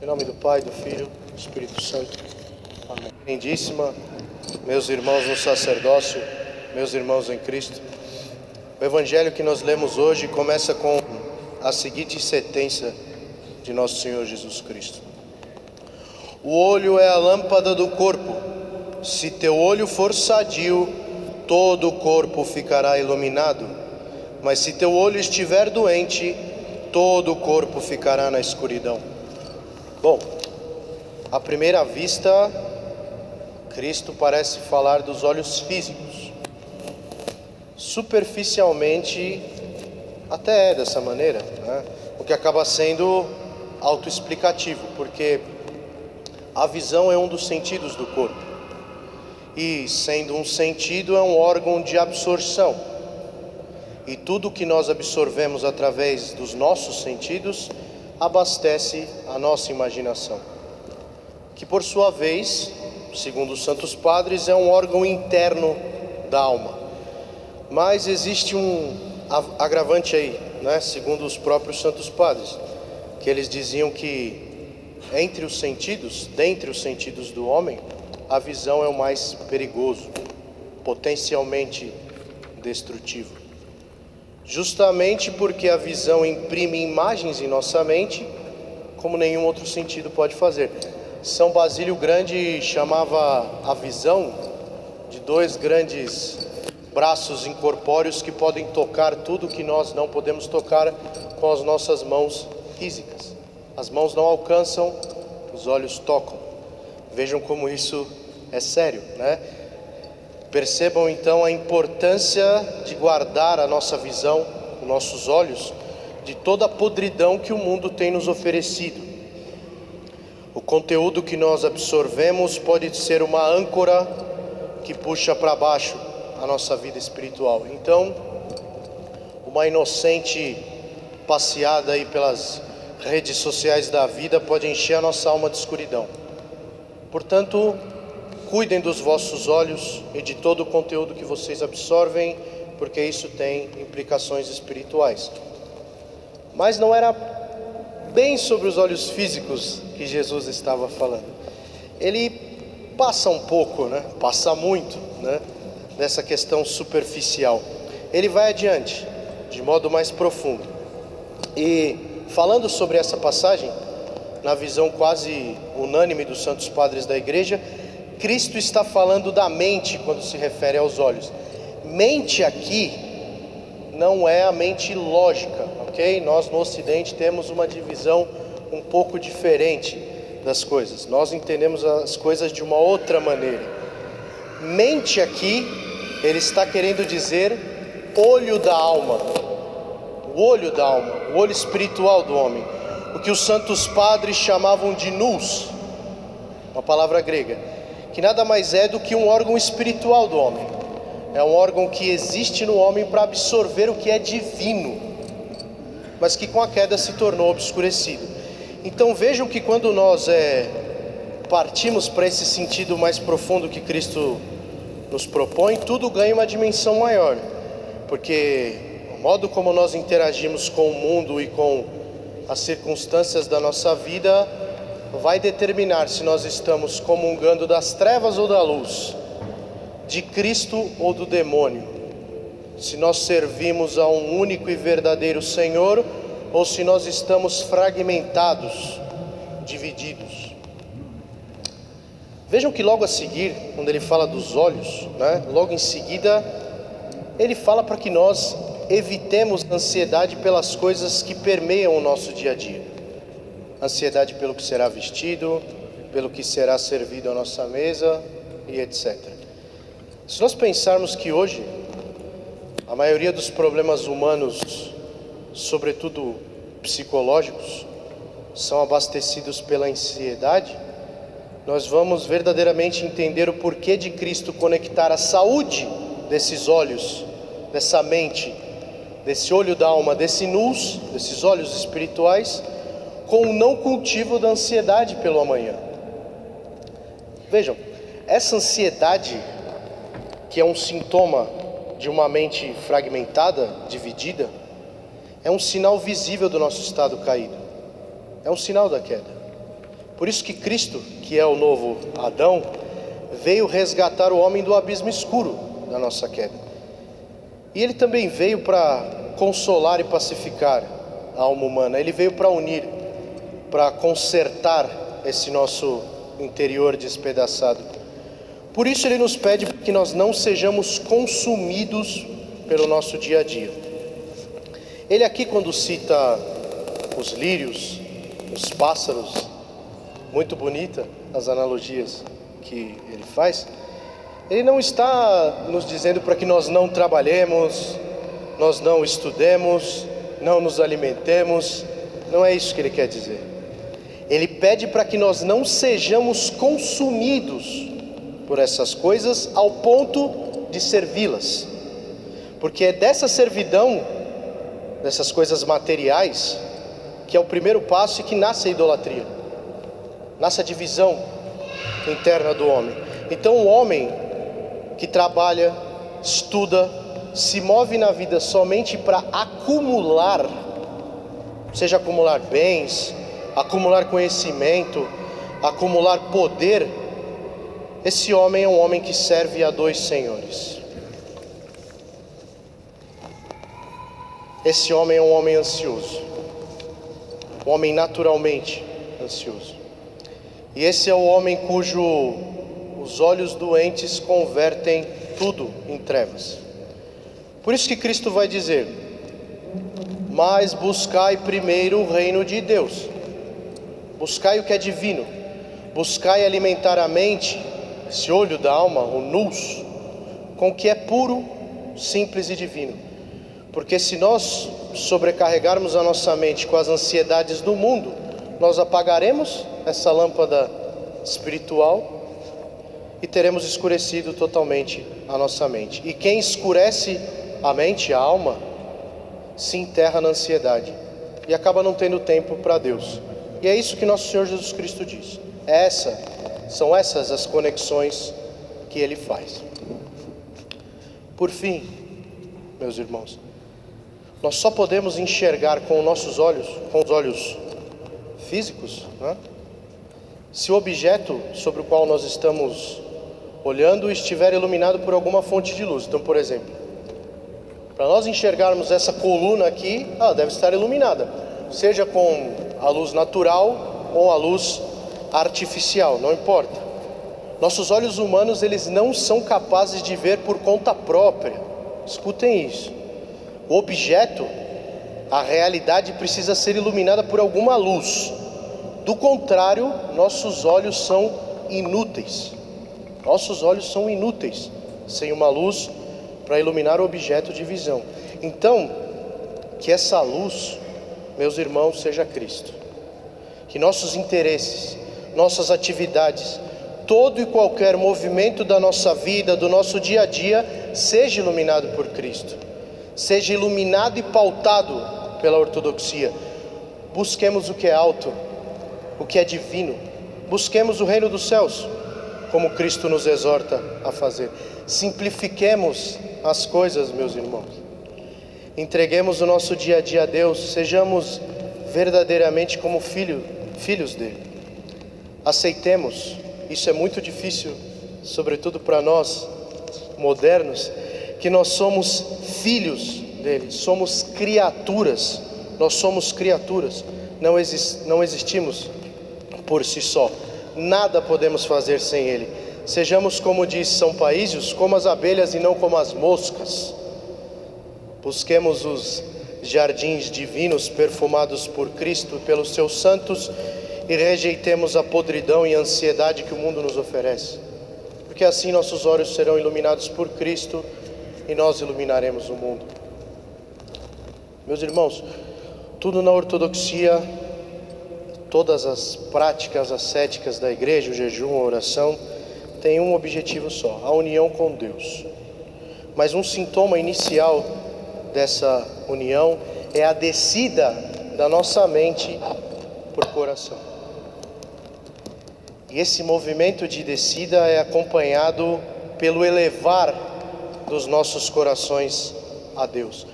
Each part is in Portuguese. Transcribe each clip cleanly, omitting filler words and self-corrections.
Em nome do Pai, do Filho, do Espírito Santo. Amém. Lindíssima, meus irmãos no sacerdócio, meus irmãos em Cristo. O Evangelho que nós lemos hoje começa com a seguinte sentença de nosso Senhor Jesus Cristo. O olho é a lâmpada do corpo. Se teu olho for sadio, todo o corpo ficará iluminado. Mas se teu olho estiver doente, todo o corpo ficará na escuridão. Bom, à primeira vista, Cristo parece falar dos olhos físicos. Superficialmente, até é dessa maneira, né? O que acaba sendo autoexplicativo, porque a visão é um dos sentidos do corpo. E, sendo um sentido, é um órgão de absorção. E tudo que nós absorvemos através dos nossos sentidos abastece a nossa imaginação, que por sua vez, segundo os santos padres, é um órgão interno da alma. Mas existe um agravante aí, né? Segundo os próprios santos padres, que eles diziam que dentre os sentidos do homem, a visão é o mais perigoso, potencialmente destrutivo. Justamente porque a visão imprime imagens em nossa mente, como nenhum outro sentido pode fazer. São Basílio Grande chamava a visão de dois grandes braços incorpóreos que podem tocar tudo que nós não podemos tocar com as nossas mãos físicas. As mãos não alcançam, os olhos tocam. Vejam como isso é sério, né? Percebam então a importância de guardar a nossa visão, os nossos olhos, de toda a podridão que o mundo tem nos oferecido. O conteúdo que nós absorvemos pode ser uma âncora que puxa para baixo a nossa vida espiritual. Então, uma inocente passeada aí pelas redes sociais da vida pode encher a nossa alma de escuridão. Portanto, cuidem dos vossos olhos e de todo o conteúdo que vocês absorvem, porque isso tem implicações espirituais. Mas não era bem sobre os olhos físicos que Jesus estava falando. Ele passa um pouco, né? Passa muito, né? Dessa questão superficial. Ele vai adiante, de modo mais profundo. E falando sobre essa passagem, na visão quase unânime dos santos padres da igreja, Cristo está falando da mente quando se refere aos olhos. Mente aqui não é a mente lógica, ok? Nós no Ocidente temos uma divisão um pouco diferente das coisas. Nós entendemos as coisas de uma outra maneira. Mente aqui, ele está querendo dizer olho da alma. O olho da alma, o olho espiritual do homem. O que os santos padres chamavam de nous, uma palavra grega, que nada mais é do que um órgão espiritual do homem. É um órgão que existe no homem para absorver o que é divino, mas que com a queda se tornou obscurecido. Então vejam que quando nós partimos para esse sentido mais profundo que Cristo nos propõe, tudo ganha uma dimensão maior, porque o modo como nós interagimos com o mundo e com as circunstâncias da nossa vida vai determinar se nós estamos comungando das trevas ou da luz, de Cristo ou do demônio, se nós servimos a um único e verdadeiro Senhor ou se nós estamos fragmentados, divididos. Vejam que logo a seguir, quando ele fala dos olhos, né, logo em seguida, ele fala para que nós evitemos a ansiedade pelas coisas que permeiam o nosso dia a dia. Ansiedade pelo que será vestido, pelo que será servido à nossa mesa e etc. Se nós pensarmos que hoje a maioria dos problemas humanos, sobretudo psicológicos, são abastecidos pela ansiedade, nós vamos verdadeiramente entender o porquê de Cristo conectar a saúde desses olhos, dessa mente, desse olho da alma, desse nous, desses olhos espirituais, com o não cultivo da ansiedade pelo amanhã. Vejam, essa ansiedade, que é um sintoma de uma mente fragmentada, dividida, é um sinal visível do nosso estado caído. É um sinal da queda. Por isso que Cristo, que é o novo Adão, veio resgatar o homem do abismo escuro da nossa queda. E ele também veio para consolar e pacificar a alma humana. Ele veio para unir, para consertar esse nosso interior despedaçado. Por isso ele nos pede que nós não sejamos consumidos pelo nosso dia a dia. Ele aqui, quando cita os lírios, os pássaros, muito bonita as analogias que ele faz, ele não está nos dizendo para que nós não trabalhemos, nós não estudemos, não nos alimentemos. Não é isso que ele quer dizer. Ele pede para que nós não sejamos consumidos por essas coisas ao ponto de servi-las, porque é dessa servidão, dessas coisas materiais, que é o primeiro passo e que nasce a idolatria, nasce a divisão interna do homem. Então o homem que trabalha, estuda, se move na vida somente para acumular, seja acumular bens, acumular conhecimento, acumular poder, esse homem é um homem que serve a dois senhores. Esse homem é um homem ansioso, um homem naturalmente ansioso. E esse é o homem cujo os olhos doentes convertem tudo em trevas. Por isso que Cristo vai dizer: mas buscai primeiro o reino de Deus. Buscai o que é divino. Buscai alimentar a mente, esse olho da alma, o nous, com o que é puro, simples e divino. Porque se nós sobrecarregarmos a nossa mente com as ansiedades do mundo, nós apagaremos essa lâmpada espiritual e teremos escurecido totalmente a nossa mente. E quem escurece a mente, a alma, se enterra na ansiedade e acaba não tendo tempo para Deus. E é isso que nosso Senhor Jesus Cristo diz. São essas as conexões que Ele faz. Por fim, meus irmãos, nós só podemos enxergar com os nossos olhos, com os olhos físicos, né? Se o objeto sobre o qual nós estamos olhando estiver iluminado por alguma fonte de luz. Então, por exemplo, para nós enxergarmos essa coluna aqui, ela deve estar iluminada, seja com a luz natural ou a luz artificial, não importa. Nossos olhos humanos, eles não são capazes de ver por conta própria. Escutem isso. O objeto, a realidade precisa ser iluminada por alguma luz. Do contrário, nossos olhos são inúteis. Nossos olhos são inúteis sem uma luz para iluminar o objeto de visão. Então, que essa luz, meus irmãos, seja Cristo. Que nossos interesses, nossas atividades, todo e qualquer movimento da nossa vida, do nosso dia a dia, seja iluminado por Cristo. Seja iluminado e pautado pela ortodoxia. Busquemos o que é alto, o que é divino. Busquemos o reino dos céus, como Cristo nos exorta a fazer. Simplifiquemos as coisas, meus irmãos. Entreguemos o nosso dia a dia a Deus. Sejamos verdadeiramente como filhos dele. Aceitemos, isso é muito difícil, sobretudo para nós modernos, que nós somos filhos dele, somos criaturas. Nós somos criaturas, não existimos por si só. Nada podemos fazer sem ele. Sejamos, como diz São Paísios, como as abelhas e não como as moscas. Busquemos os jardins divinos perfumados por Cristo, pelos seus santos, e rejeitemos a podridão e a ansiedade que o mundo nos oferece. Porque assim nossos olhos serão iluminados por Cristo e nós iluminaremos o mundo. Meus irmãos, tudo na ortodoxia, todas as práticas ascéticas da igreja, o jejum, a oração, tem um objetivo só: a união com Deus. Mas um sintoma inicial dessa união é a descida da nossa mente por coração. E esse movimento de descida é acompanhado pelo elevar dos nossos corações a Deus,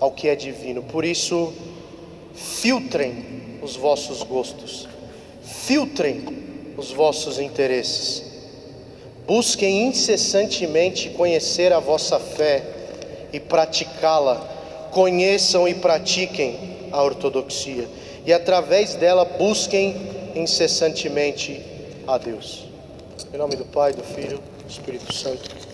ao que é divino. Por isso, filtrem os vossos gostos, filtrem os vossos interesses, busquem incessantemente conhecer a vossa fé e praticá-la, conheçam e pratiquem a ortodoxia, e através dela busquem incessantemente a Deus. Em nome do Pai, do Filho e do Espírito Santo.